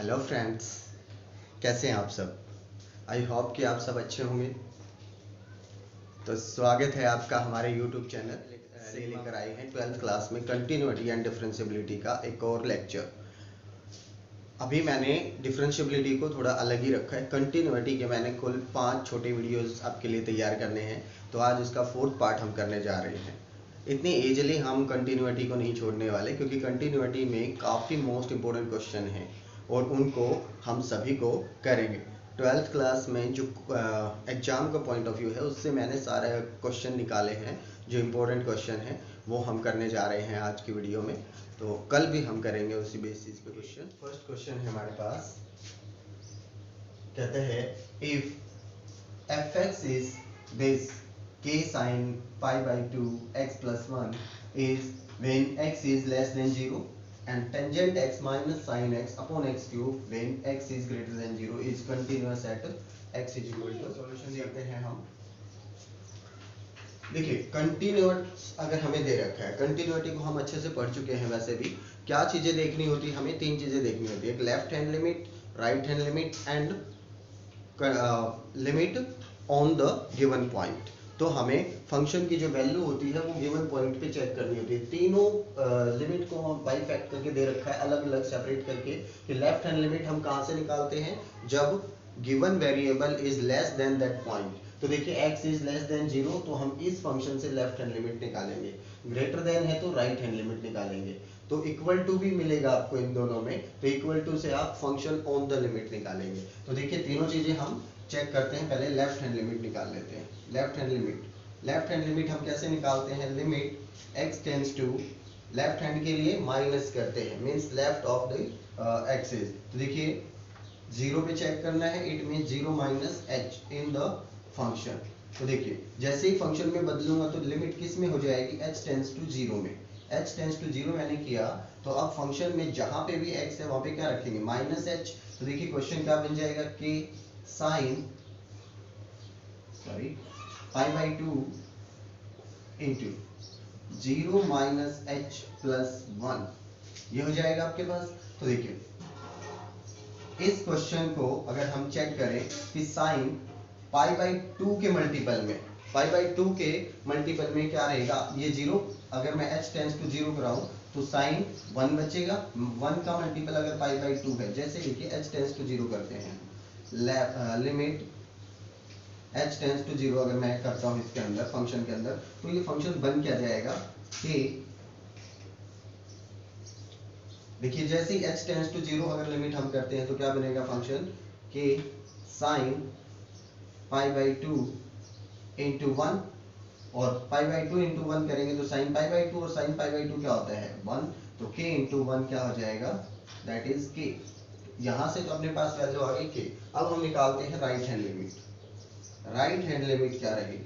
Hello friends, कैसे हैं आप सब। आई होप कि आप सब अच्छे होंगे। तो स्वागत है आपका हमारे यूट्यूब चैनल से लेकर आए हैं 12th क्लास में कंटिन्यूटी एंड डिफरेंशियबिलिटी का एक और लेक्चर। अभी मैंने डिफरेंशियबिलिटी को थोड़ा अलग ही रखा है। कंटिन्यूटी के मैंने कुल 5 छोटे वीडियोस आपके लिए तैयार करने हैं, तो आज उसका 4th पार्ट हम करने जा रहे हैं। इतनी ईजिली हम कंटिन्यूटी को नहीं छोड़ने वाले, क्योंकि कंटिन्यूटी में काफ़ी मोस्ट इम्पोर्टेंट क्वेश्चन हैं और उनको हम सभी को करेंगे। 12th क्लास में जो एग्ज़ाम का पॉइंट ऑफ व्यू है, उससे मैंने सारे क्वेश्चन निकाले हैं। जो इम्पोर्टेंट क्वेश्चन हैं वो हम करने जा रहे हैं आज की वीडियो में। तो कल भी हम करेंगे उसी बेसिस पे क्वेश्चन। फर्स्ट क्वेश्चन है हमारे पास, कहते हैं if fx is this k sin pi by 2 x plus 1 is when x is less than 0 and tangent x minus sin x upon x cube when x is greater than 0 is continuous at x is equal to। Solution देखते हैं हम। देखिए, कंटिन्यूट अगर हमें दे रखा है, continuity को हम अच्छे से पढ़ चुके हैं। वैसे भी क्या चीजें देखनी होती है हमें, 3 चीजें देखनी होती है। एक left hand limit, right hand limit and limit on the given point. तो हमें फंक्शन की जो वैल्यू होती है वो गिवन पॉइंट पे चेक करनी होती है। तीनों लिमिट को हम बाई फैक्ट करके दे रखा है, अलग अलग सेपरेट करके। कि लेफ्ट हैंड लिमिट हम कहाँ से निकालते हैं, जब given variable is less than that point. तो देखिए x इज लेस देन 0, तो हम इस फंक्शन से लेफ्ट हैंड लिमिट निकालेंगे। ग्रेटर देन है तो राइट हैंड लिमिट निकालेंगे। तो इक्वल टू भी मिलेगा आपको इन दोनों में, तो इक्वल टू से आप फंक्शन ऑन द लिमिट निकालेंगे। तो देखिए तीनों चीजें हम चेक करते हैं। पहले लेफ्ट हैंड लिमिट निकाल लेते हैं। लेफ्ट हैंड लिमिट हम कैसे निकालते हैं, limit x tends to, left hand के लिए माइनस करते हैं, means left of the axis. तो देखिए 0 पे चेक करना है, it means 0 minus h in the function. तो देखिए जैसे ही फंक्शन में बदलूंगा तो लिमिट किस में हो जाएगी, h टेंड्स टू 0 में। h टेंड्स टू 0 मैंने किया, तो अब फंक्शन में जहां पे भी x है वहां पे क्या रखेंगे, माइनस h। तो देखिए क्वेश्चन क्या बन जाएगा, k sine pi by 2 into 0 minus h plus 1, ये हो जाएगा आपके पास। तो देखिए इस क्वेश्चन को अगर हम चेक करें कि साइन पाई बाई 2 के मल्टीपल में, पाई बाई 2 के मल्टीपल में क्या रहेगा, ये 0, अगर मैं h टेंड्स टू 0 कराऊं तो साइन 1 बचेगा। 1 का मल्टीपल अगर पाई बाई 2 है, जैसे देखिए h टेंड्स टू 0 करते हैं, लिमिट h टेंड्स टू 0 अगर मैं करता हूं इसके अंदर, फंक्शन के अंदर, तो ये फंक्शन बन क्या जाएगा, कि देखिए जैसे ही h टेंड्स टू 0 अगर लिमिट हम करते हैं तो क्या बनेगा फंक्शन, कि साइन पाई बाई 2 इंटू 1, और पाई बाई 2 इंटू 1 करेंगे तो साइन पाई बाई 2, और साइन पाई बाई 2 क्या होता है 1, तो k इंटू 1 क्या हो जाएगा, दैट इज k। यहां से तो अपने पास वैल्यू आ गई k। अब हम निकालते हैं right hand limit. Right hand limit क्या रहेगी,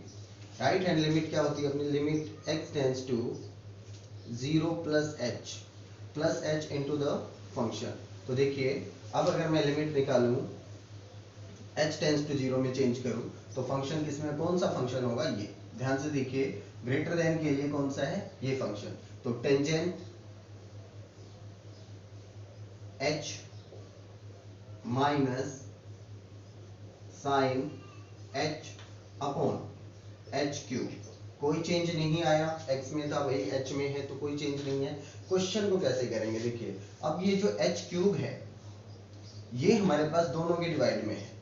राइट हैंड लिमिट क्या होती है अपनी, limit x tends to 0 plus h into the function. तो देखिए अब अगर मैं लिमिट निकालूं, h टेंड्स टू 0 में चेंज करूं, तो फंक्शन किसमें, कौन सा फंक्शन होगा, ये ध्यान से देखिए, ग्रेटर देन के लिए कौन सा है, ये फंक्शन। तो tangent h minus sine h upon h cube, कोई चेंज नहीं आया, x में था वही h में है, तो कोई चेंज नहीं है। क्वेश्चन को कैसे करेंगे, देखिए अब ये जो h क्यूब है ये हमारे पास दोनों के डिवाइड में है।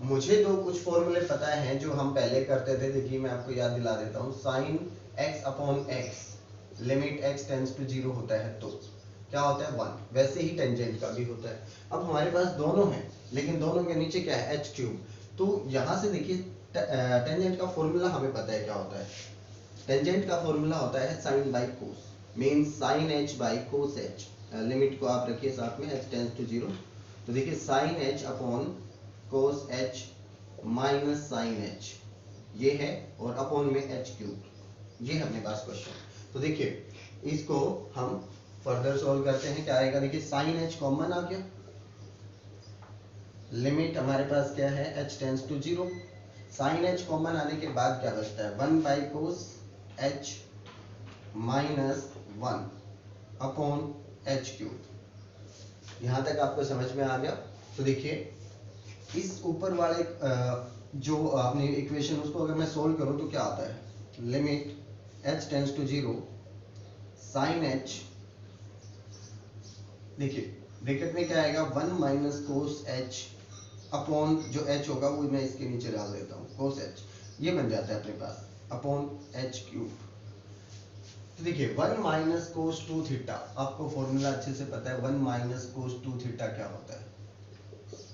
मुझे तो कुछ फॉर्मूले पता हैं जो हम पहले करते थे। देखिए मैं आपको याद दिला देता हूँ, sine x upon x, limit x tends to 0 होता है तो क्या होता है 1, वैसे ही टेंजेंट का भी होता है। अब हमारे पास दोनों हैं, लेकिन दोनों के नीचे क्या है, h क्यूब। तो यहां से देखिए टेंजेंट का फॉर्मूला हमें पता है क्या होता है, टेंजेंट का फॉर्मूला होता है sine by cos, means sine h by cos h। Limit को आप रखिए साथ में, h टेंड्स टू 0, तो देखिए sine h upon cos h minus sine h, ये है, और अपॉन में h क्यूब, ये है अपने पास क्वेश्चन। तो देखिए इसको हम फर्दर सॉल्व करते हैं, क्या आएगा, देखिए साइन h कॉमन आ गया, लिमिट हमारे पास क्या है, h tends to 0, sine h common आने के बाद क्या बचता है, 1 by cos h minus 1 upon h cube. यहाँ तक आपको समझ में आ गया? तो देखिए इस ऊपर वाले जो आपने इक्वेशन उसको अगर मैं सोल्व करूं तो क्या आता है, limit h tends to 0 sine h, देखिए ब्रैकेट में क्या आएगा 1 माइनस कोस h अपॉन जो h होगा वो मैं इसके नीचे डाल देता हूँ कोस h, ये बन जाता है अपने पास अपॉन h क्यूब। तो देखिए 1 माइनस कोस 2 थीटा, आपको फॉर्मूला अच्छे से पता है 1 माइनस कोस 2 थीटा क्या होता है,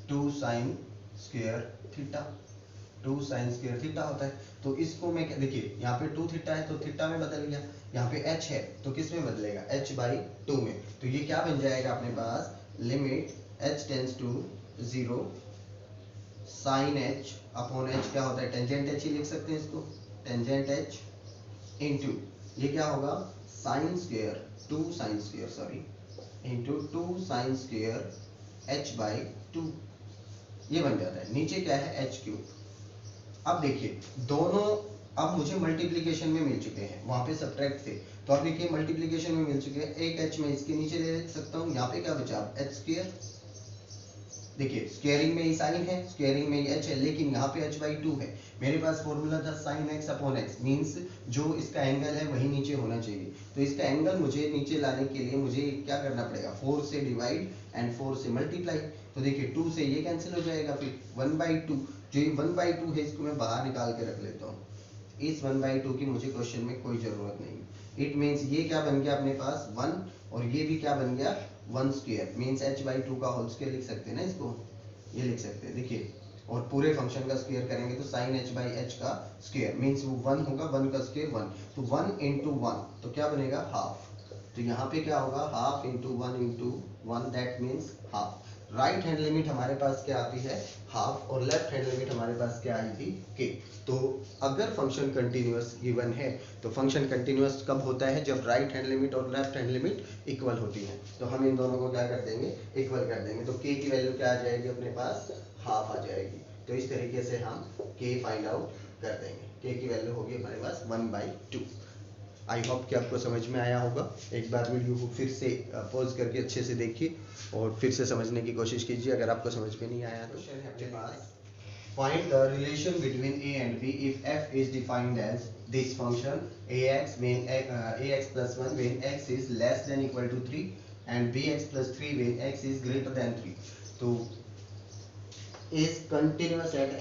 2 sine square theta, 2 sine square theta होता है। तो इसको मैं देखिए यहाँ पे 2 थीटा है तो थीटा में बदल गया, यहाँ पे h है तो किस में बदलेगा h बाई 2 में। तो ये क्या बन जाएगा अपने पास, limit h tends to 0 sine h upon h क्या होता है टेंजेंट h ही लिख सकते हैं इसको, टेंजेंट h इंटू ये क्या होगा sine square 2 sine square sorry into 2 sine square h by 2, ये बन जाता है। नीचे क्या है h क्यूब। अब देखिए दोनों अब मुझे मल्टीप्लिकेशन में मिल चुके हैं, वहां पे सब्ट्रैक्ट थे तो अब देखिए मल्टीप्लिकेशन में मिल चुके हैं, एक h में इसके नीचे ले सकता हूँ, यहाँ पे क्या बचा h स्क्वायर, देखिए स्क्वायरिंग में ही साइन है स्क्वायरिंग में ही h है, लेकिन यहाँ पे h बाई 2 है। मेरे पास फॉर्मूला था sine x upon x, means जो इसका एंगल है वही नीचे होना चाहिए। तो इसका एंगल मुझे नीचे लाने के लिए मुझे क्या करना पड़ेगा, 4 से डिवाइड एंड 4 से मल्टीप्लाई। तो देखिए 2 से ये कैंसिल हो जाएगा, फिर 1/2 जो ये 1/2 है इसको मैं बाहर निकाल के रख लेता हूँ। इस 1/2 की मुझे क्वेश्चन में कोई जरूरत नहीं। इट मीन्स ये क्या बन गया अपने पास 1 और ये भी क्या बन गया 1 स्क्वायर, मीन्स h/2 का होल स्क्वायर लिख सकते हैं ना इसको, ये लिख सकते हैं। देखिए और पूरे फंक्शन का स्क्वायर करेंगे तो साइन h/h का स्क्वायर मीन्स वो 1 होगा, 1 का स्क्वायर 1, तो 1 इंटू 1 तो क्या बनेगा हाफ। तो यहाँ पे क्या होगा half into 1 that means half. Right hand limit हमारे पास क्या आती है हाफ, और लेफ्ट हैंड लिमिट हमारे पास क्या आई थी के। तो अगर फंक्शन कंटिन्यूअस गिवन है तो फंक्शन कंटिन्यूअस कब होता है, जब राइट हैंड लिमिट और लेफ्ट हैंड लिमिट इक्वल होती है। तो हम इन दोनों को क्या कर देंगे इक्वल कर देंगे, तो के की वैल्यू क्या आ जाएगी अपने पास हाफ आ जाएगी। तो इस तरीके से हम के फाइंड आउट कर देंगे, के की वैल्यू होगी हमारे पास 1/2। आई होप कि आपको समझ में आया होगा। एक बार वीडियो को फिर से पॉज करके अच्छे से देखिए और फिर से समझने की कोशिश कीजिए। अगर आपको समझ में नहीं आया तो अपने पास find the relation between a and b if f is defined as this function ax when ax plus 1 when x is less than equal to 3 and bx plus 3 when x is greater than 3। तो is continuous at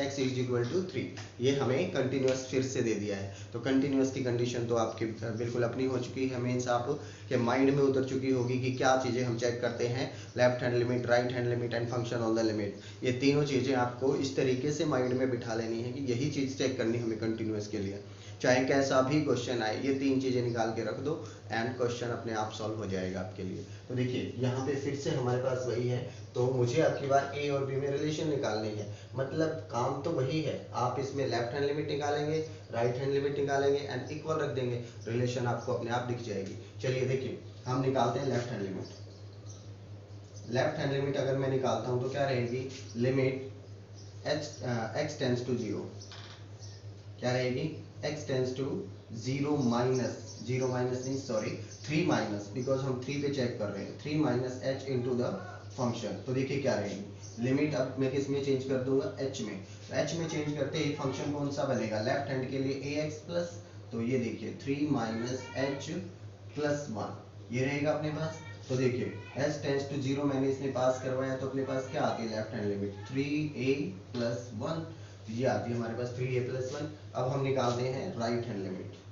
x is equal to 3, ये हमें continuous फिर से दे दिया है। तो continuous की condition तो आपकी बिल्कुल अपनी हो चुकी है, मीन्स आप के माइंड में उतर चुकी होगी कि क्या चीज़ें हम चेक करते हैं, left hand limit, right hand limit and function on the limit. ये तीनों चीज़ें आपको इस तरीके से माइंड में बिठा लेनी है कि यही चीज़ चेक करनी हमें कंटिन्यूस के लिए, चाहे कैसा भी क्वेश्चन आए ये तीन चीज़ें निकाल के रख दो एंड क्वेश्चन अपने आप सॉल्व हो जाएगा आपके लिए। तो देखिए यहाँ पे फिर से हमारे पास वही है, तो मुझे आपकी बार ए और बी में रिलेशन निकालनी है, मतलब काम तो वही है। आप इसमें लेफ्ट हैंड लिमिट निकालेंगे, राइट हैंड लिमिट निकालेंगे एंड इक्वल रख देंगे, रिलेशन आपको अपने आप दिख जाएगी। चलिए देखिए हम निकालते हैं left hand limit. Left hand limit अगर मैं निकालता हूँ तो क्या रहेगी, लिमिट x टेंड्स टू 0, क्या रहेगी x tends to 0 minus 0 minus नहीं सॉरी 3 माइनस, बिकॉज हम 3 पे चेक कर रहे हैं, 3 minus h into the function. तो देखिए क्या रहेगी लिमिट, अब मैं किस में चेंज कर दूंगा h में, तो h में चेंज करते ही फंक्शन कौन सा बनेगा लेफ्ट हैंड के लिए ax प्लस, तो ये देखिए 3 माइनस h प्लस 1 ये रहेगा अपने पास। तो देखिए h टेंड्स टू 0 मैंने इसमें पास करवाया तो अपने पास क्या आती है left hand limit 3a plus 1, ये आती है हमारे पास 3a प्लस 1। अब हम निकालते हैं right hand limit.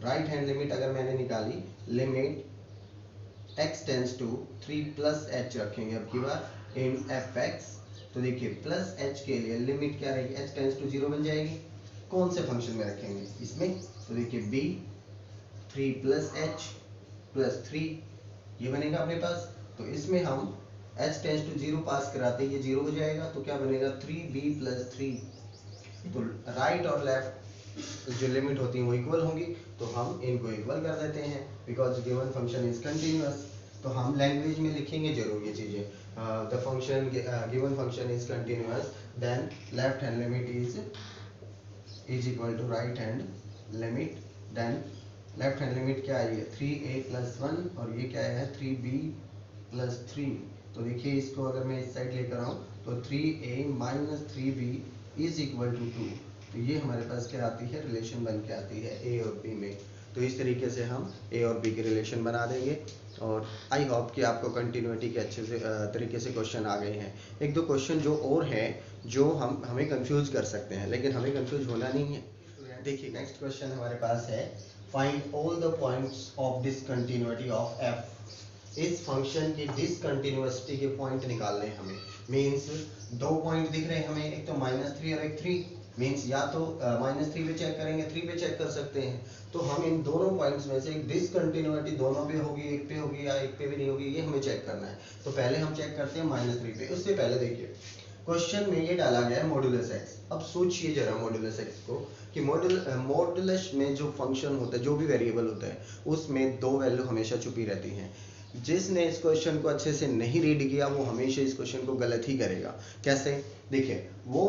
Right hand limit अगर मैंने निकाली, limit x tends to 3 plus h रखेंगे अब की बार इन fx। तो देखिए प्लस h के लिए लिमिट क्या रहेगी, h टेंड्स टू 0 बन जाएगी, कौन से फंक्शन में रखेंगे इसमें, तो देखिए b 3 प्लस h प्लस 3 ये बनेगा अपने पास। तो इसमें हम h टेंड्स टू 0 पास कराते ये 0 हो जाएगा, तो क्या बनेगा 3b प्लस 3। तो राइट और लेफ्ट जो लिमिट होती है वो इक्वल होंगी, तो हम इनको इक्वल कर देते हैं because given function is continuous. तो हम लैंग्वेज में लिखेंगे जरूर ये चीजें, the function given function is continuous then left hand limit is equal to right hand limit, then left hand limit क्या आई है 3a प्लस 1 और ये क्या है 3b प्लस 3। तो देखिए इसको अगर मैं इस साइड लेकर आऊँ तो 3a minus 3b is equal to 2। तो ये हमारे पास क्या आती है, रिलेशन बन के आती है a और b में। तो इस तरीके से हम a और b के रिलेशन बना देंगे। और आई होप कि आपको कंटिन्यूटी के अच्छे से तरीके से क्वेश्चन आ गए हैं। एक दो क्वेश्चन जो और हैं जो हमें कंफ्यूज कर सकते हैं, लेकिन हमें कंफ्यूज होना नहीं है। देखिए नेक्स्ट क्वेश्चन हमारे पास है, find all the points of discontinuity of f। इस फंक्शन की डिसकंटिन्यूटी के पॉइंट निकालने हैं हमें। मींस दो पॉइंट दिख रहे हैं हमें, एक तो -3 और एक 3। मींस या तो -3 पे चेक करेंगे, 3 पे चेक कर सकते हैं। तो हम इन दोनों पॉइंट्स में से एक डिसकंटिन्यूटी दोनों पे होगी, एक पे होगी या एक पे भी नहीं होगी, ये हमें चेक करना है। तो पहले हम चेक करते हैं -3 पे। उससे पहले देखिए क्वेश्चन में ये डाला गया है मॉडुलस x। अब सोचिए जरा मॉडुलस x को कि मॉडुलस में जो फंक्शन होता है, जो भी वेरिएबल होता है, उसमें दो वैल्यू हमेशा छुपी रहती हैं। जिसने इस क्वेश्चन को अच्छे से नहीं रीड किया वो हमेशा इस क्वेश्चन को गलत ही करेगा। कैसे? देखिए वो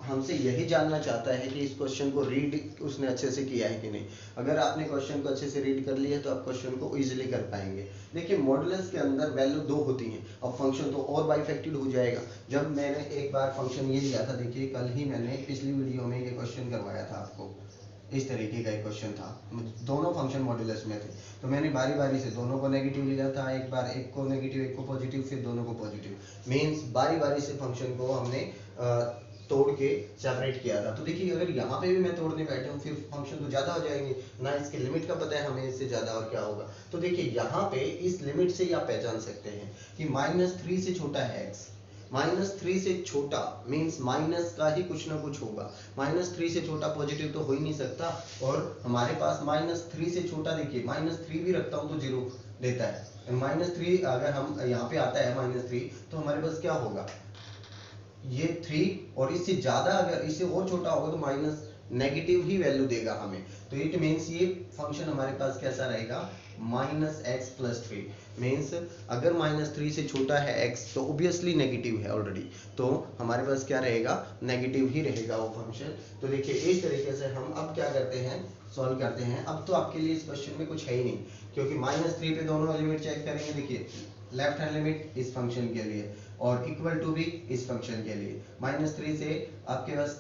हमसे यही जानना चाहता है कि इस क्वेश्चन को रीड उसने अच्छे से किया है कि नहीं। अगर आपने क्वेश्चन को अच्छे से रीड कर लिया है तो आप क्वेश्चन को इजीली कर पाएंगे। देखिए मॉडुलस के अंदर वैल्यू दो होती हैं, अब फंक्शन तो और बाइफैक्टेड हो जाएगा। जब मैंने एक बार फंक्शन ये लिया था, देखिए कल ही मैंने पिछली वीडियो में ये क्वेश्चन करवाया था आपको। इस तरीके का एक क्वेश्चन था, दोनों फंक्शन मॉडुलस में थे। तो मैंने बारी बारी से दोनों को नेगेटिव लिया था, एक बार एक को नेगेटिव एक को पॉजिटिव, फिर दोनों को पॉजिटिव। मींस बारी बारी से फंक्शन को हमने तोड़ के सेपरेट किया था। तो देखिए अगर यहाँ पे भी मैं तोड़ने बैठा हूँ फिर फंक्शन तो ज़्यादा हो जाएंगे ना, इसके लिमिट का पता है हमें, इससे ज़्यादा और क्या होगा। तो देखिए यहाँ पे इस लिमिट से ही आप पहचान सकते हैं कि -3 से छोटा है x। -3 से छोटा मींस माइनस का ही कुछ ना कुछ होगा। -3 से छोटा पॉजिटिव तो हो ही नहीं सकता। और हमारे पास -3 से छोटा, देखिए -3 भी रखता हूँ तो 0 देता है। -3 अगर हम यहाँ पे आता है -3 तो हमारे पास क्या होगा, ये 3 और इससे ज्यादा, अगर इससे और छोटा होगा तो माइनस नेगेटिव ही वैल्यू देगा हमें। तो इट मीन्स ये फंक्शन हमारे पास कैसा रहेगा, -x + 3। मीन्स अगर -3 से छोटा है x तो ऑब्वियसली नेगेटिव है ऑलरेडी, तो हमारे पास क्या रहेगा, नेगेटिव ही रहेगा वो फंक्शन। तो देखिए इस तरीके से हम अब क्या करते हैं, सॉल्व करते हैं। अब तो आपके लिए इस क्वेश्चन में कुछ है ही नहीं, क्योंकि -3 पे दोनों लिमिट चेक करेंगे। देखिए लेफ्ट हैंड लिमिट इस फंक्शन के लिए और इक्वल टू भी इस फंक्शन के लिए। -3 से आपके पास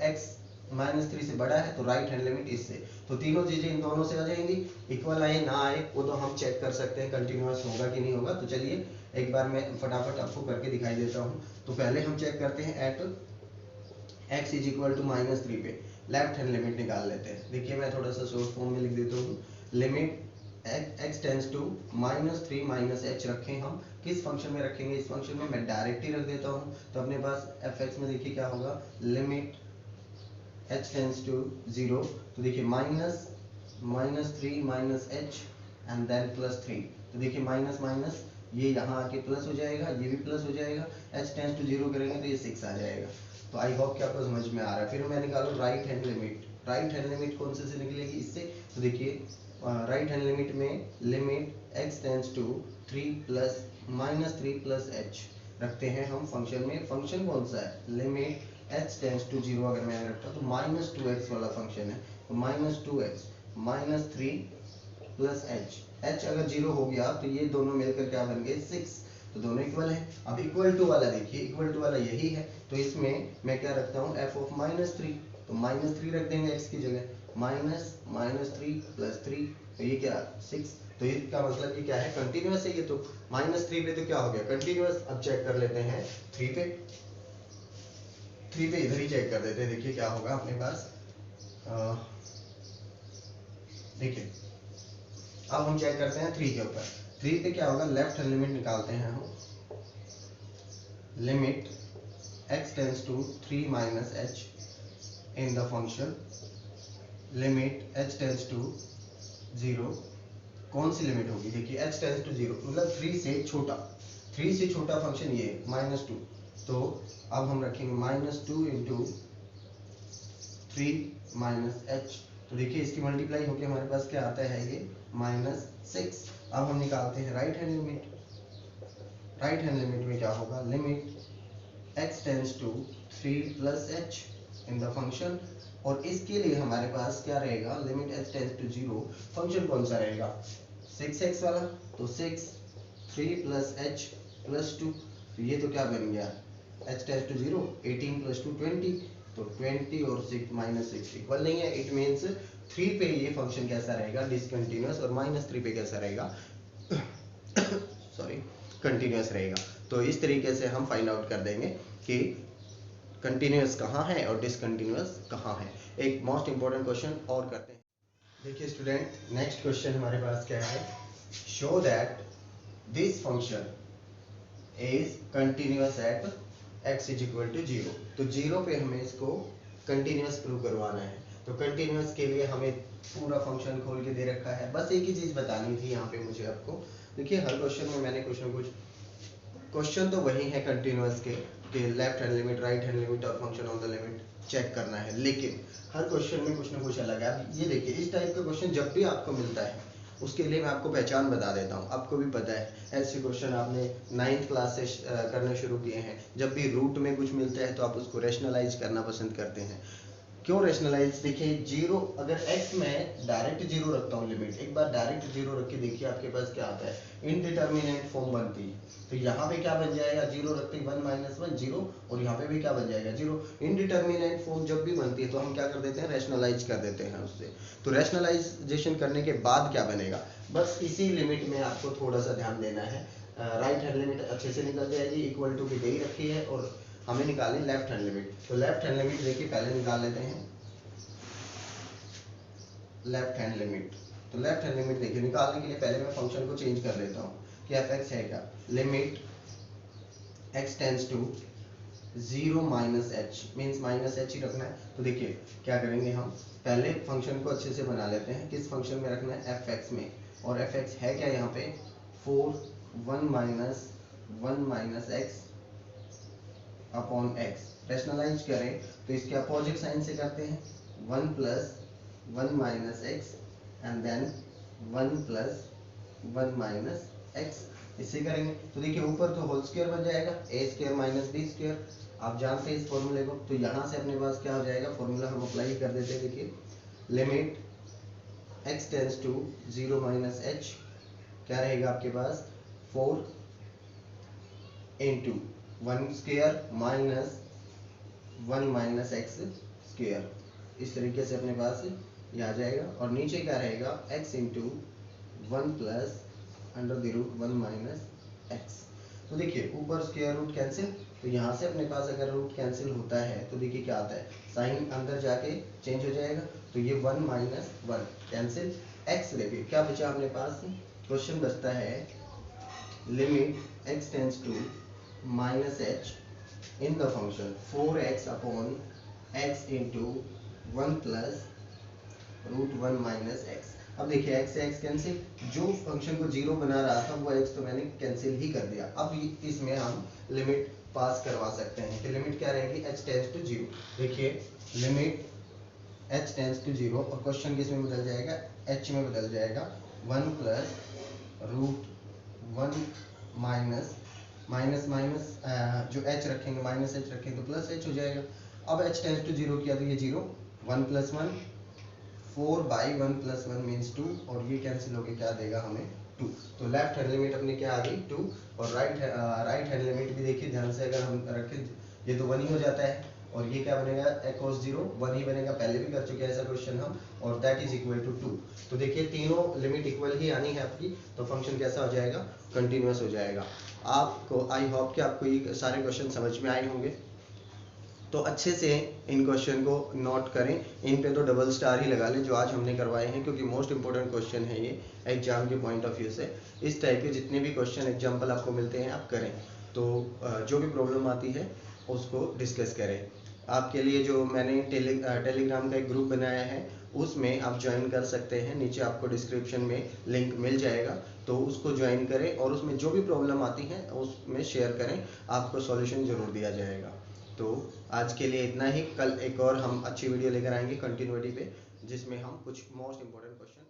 x -3 से बड़ा है तो राइट हैंड लिमिट इससे। तो तीनों चीजें इन दोनों से आ जाएंगी। इक्वल आए ना आए वो तो हम चेक कर सकते हैं कंटिन्यूअस होगा कि नहीं होगा। तो चलिए एक बार मैं फटाफट आपको करके दिखाई देता हूँ। तो पहले हम चेक करते हैं एट x = -3 पे लेफ्ट हैंड लिमिट निकाल लेते हैं। देखिए मैं थोड़ा सा शॉर्ट फॉर्म में लिख देता हूँ। Limit x tends to -3 - h रखें हम। किस फंक्शन में रखेंगे, इस फंक्शन में मैं डायरेक्ट ही रख देता हूँ। तो अपने पास fx में देखिए क्या होगा, लिमिट h टेंड्स टू 0। तो देखिए -3 - h एंड देन +3। तो देखिए माइनस माइनस ये यहाँ आके प्लस हो जाएगा, ये भी प्लस हो जाएगा। h टेंड्स टू 0 करेंगे तो ये 6 आ जाएगा। तो आई होप कि आपको समझ में आ रहा है। फिर मैं निकालूँ right hand limit. Right hand limit कौन से निकलेगी, इससे। तो देखिए राइट हैंड लिमिट में limit x tends to 3 + -3 + h रखते हैं हम फंक्शन में। फंक्शन कौन सा है, लिमिट h टेंड्स टू 0 अगर मैंने रखा तो -2x वाला फंक्शन है। तो -2x -3 + h। h अगर 0 हो गया तो ये दोनों मिलकर क्या बन गए, 6। तो दोनों इक्वल है। अब इक्वल टू वाला देखिए, इक्वल टू वाला यही है। तो इसमें मैं क्या रखता हूँ, f(-3). तो -3 रख देंगे x की जगह, -3 + 3। तो ये क्या 6। तो इसका मतलब ये क्या है, कंटिन्यूअस है ये। तो -3 पे तो क्या हो गया, कंटिन्यूअस। अब चेक कर लेते हैं 3 पे। 3 पे इधर ही चेक कर देते हैं। देखिए क्या होगा अपने पास, देखिए अब हम चेक करते हैं 3 के ऊपर। 3 पे क्या होगा, लेफ्ट हैंड लिमिट निकालते हैं हम। Limit x tends to 3 - h in the function. Limit h tends to 0। कौन सी लिमिट होगी, देखिए h टेंड्स टू 0 मतलब 3 से छोटा। 3 से छोटा फंक्शन ये -2। तो अब हम रखेंगे -2 × 3 - h। तो देखिए इसकी मल्टीप्लाई होकर हमारे पास क्या आता है, ये -6। अब हम निकालते हैं right hand limit. Right hand limit में क्या होगा, limit x tends to 3 + h in the function. और इसके लिए हमारे पास क्या रहेगा, limit h tends to 0। Function कौन सा रहेगा, 6x वाला। तो 6 3 प्लस एच प्लस 2, तो ये तो क्या बन गया, एच टेंस टू 0, 18 प्लस 2 20, तो 20 और 6 माइनस 6 इक्वल नहीं है। इट मीन्स 3 पे ये फंक्शन कैसा रहेगा, डिसकंटिन्यूअस, और -3 पे कैसा रहेगा सॉरी, कंटिन्यूअस रहेगा। तो इस तरीके से हम फाइंड आउट कर देंगे कि कंटिन्यूअस कहाँ है और डिसकंटिन्यूअस कहाँ है। एक मोस्ट इंपॉर्टेंट क्वेश्चन और करते हैं। देखिए स्टूडेंट, नेक्स्ट क्वेश्चन हमारे पास क्या है, show that this function is continuous at x is equal to 0। तो 0 पे हमें इसको कंटिन्यूअस प्रूव करवाना है। तो कंटिन्यूअस के लिए हमें पूरा फंक्शन खोल के दे रखा है। बस एक ही चीज बतानी थी यहाँ पे मुझे आपको। देखिए हर क्वेश्चन में मैंने कुछ ना कुछ, क्वेश्चन तो वही है कंटिन्यूअस के कि left hand limit, right hand limit और function on the limit check करना है, लेकिन हर क्वेश्चन में कुछ ना कुछ अलग है। अब ये देखिए, इस टाइप का क्वेश्चन जब भी आपको मिलता है उसके लिए मैं आपको पहचान बता देता हूँ। आपको भी पता है ऐसे क्वेश्चन आपने 9th क्लास से करने शुरू किए हैं। जब भी रूट में कुछ मिलता है तो आप उसको रैशनलाइज करना पसंद करते हैं। क्यों रैशनलाइज, देखिए 0, अगर x में डायरेक्ट 0 रखता हूँ लिमिट, एक बार डायरेक्ट 0 रख के देखिए आपके पास क्या आता है, इनडिटर्मिनेट फॉर्म बनती है। तो यहाँ पे क्या बन जाएगा, 0 रखते 1 - 1 0, और यहाँ पे भी क्या बन जाएगा 0। इनडिटर्मिनेट फॉर्म जब भी बनती है तो हम क्या कर देते हैं, रैशनलाइज कर देते हैं उससे। तो रैशनलाइजेशन करने के बाद क्या बनेगा, बस इसी लिमिट में आपको थोड़ा सा ध्यान देना है। राइट हैंड लिमिट अच्छे से निकल जाएगी, इक्वल टू की दे ही रखी है, और हमें निकाली लेफ्ट हैंड लिमिट। तो लेफ्ट हैंड लिमिट देखिए पहले निकाल लेते हैं, लेफ्ट हैंड लिमिट। तो लेफ्ट हैंड लिमिट देखिए निकालने के लिए पहले मैं फंक्शन को चेंज कर लेता हूँ कि एफ एक्स है क्या, limit x tends to 0 minus H, means minus H ही रखना है। तो देखिए क्या करेंगे, हम पहले फंक्शन को अच्छे से बना लेते हैं। किस फंक्शन में रखना है, एफ एक्स में, और एफ एक्स है क्या यहाँ पे 4 1 minus x upon x. Rationalise करें तो इसके अपोजिट साइन से करते हैं, 1 plus 1 minus x and then 1 plus 1 minus x, इससे करेंगे। तो देखिए ऊपर तो होल स्क्वायर बन जाएगा, ए स्क्वायर माइनस बी स्क्वायर, आप जानते हैं इस फॉर्मूले को। तो यहाँ से अपने पास क्या हो जाएगा, फॉर्मूला हम अप्लाई कर देते हैं। देखिए limit x tends to 0 minus h, क्या रहेगा आपके पास 4 into 1 square minus 1 minus x square, इस तरीके से अपने पास ये आ जाएगा। और नीचे क्या रहेगा, x into 1 plus under the root 1 minus x. तो देखिए ऊपर स्क्वायर रूट कैंसिल, तो यहाँ से अपने पास अगर रूट कैंसिल होता है तो देखिए क्या आता है, साइन अंदर जाके चेंज हो जाएगा। तो ये 1 माइनस 1 कैंसिल, x लेके क्या बचा अपने पास, क्वेश्चन बचता है limit x tends to minus h in the function 4x upon x into 1 plus root 1 minus x. अब देखिए x से x कैंसिल, जो फंक्शन को 0 बना रहा था वो x तो मैंने कैंसिल ही कर दिया। अब इसमें हम लिमिट पास करवा सकते हैं कि लिमिट क्या रहेगी, h टेंस टू 0। देखिए लिमिट h टेंस टू 0, और क्वेश्चन किस में बदल जाएगा, h में बदल जाएगा, 1 plus root 1 minus minus minus जो h रखेंगे माइनस h रखेंगे तो प्लस h हो जाएगा। अब h टेंस टू 0 किया तो ये 0, 1 प्लस 1 4 बाई 1 प्लस 1 मीन्स 2, और ये कैंसिल होके क्या देगा हमें 2। तो लेफ्ट हैंड लिमिट अपनी क्या आ गई 2, और राइट हैंड लिमिट भी देखिए ध्यान से अगर हम रखें, ये तो 1 ही हो जाता है, और ये क्या बनेगा cos 0 1 ही बनेगा, पहले भी कर चुके हैं ऐसा क्वेश्चन हम, और दैट इज इक्वल टू 2। तो देखिए तीनों लिमिट इक्वल ही आनी है आपकी, तो फंक्शन कैसा हो जाएगा, कंटिन्यूअस हो जाएगा। आपको आई होप कि आपको ये सारे क्वेश्चन समझ में आए होंगे। तो अच्छे से इन क्वेश्चन को नोट करें, इन पे तो डबल स्टार ही लगा लें जो आज हमने करवाए हैं, क्योंकि मोस्ट इंपॉर्टेंट क्वेश्चन है ये एग्जाम के पॉइंट ऑफ व्यू से। इस टाइप के जितने भी क्वेश्चन एग्जाम्पल आपको मिलते हैं आप करें, तो जो भी प्रॉब्लम आती है उसको डिस्कस करें। आपके लिए जो मैंने टेलीग्राम का एक ग्रुप बनाया है उसमें आप ज्वाइन कर सकते हैं, नीचे आपको डिस्क्रिप्शन में लिंक मिल जाएगा, तो उसको ज्वाइन करें और उसमें जो भी प्रॉब्लम आती है उसमें शेयर करें, आपको सॉल्यूशन ज़रूर दिया जाएगा। तो आज के लिए इतना ही, कल एक और हम अच्छी वीडियो लेकर आएंगे कंटिन्यूटी पे, जिसमें हम कुछ मोस्ट इंपॉर्टेंट क्वेश्चन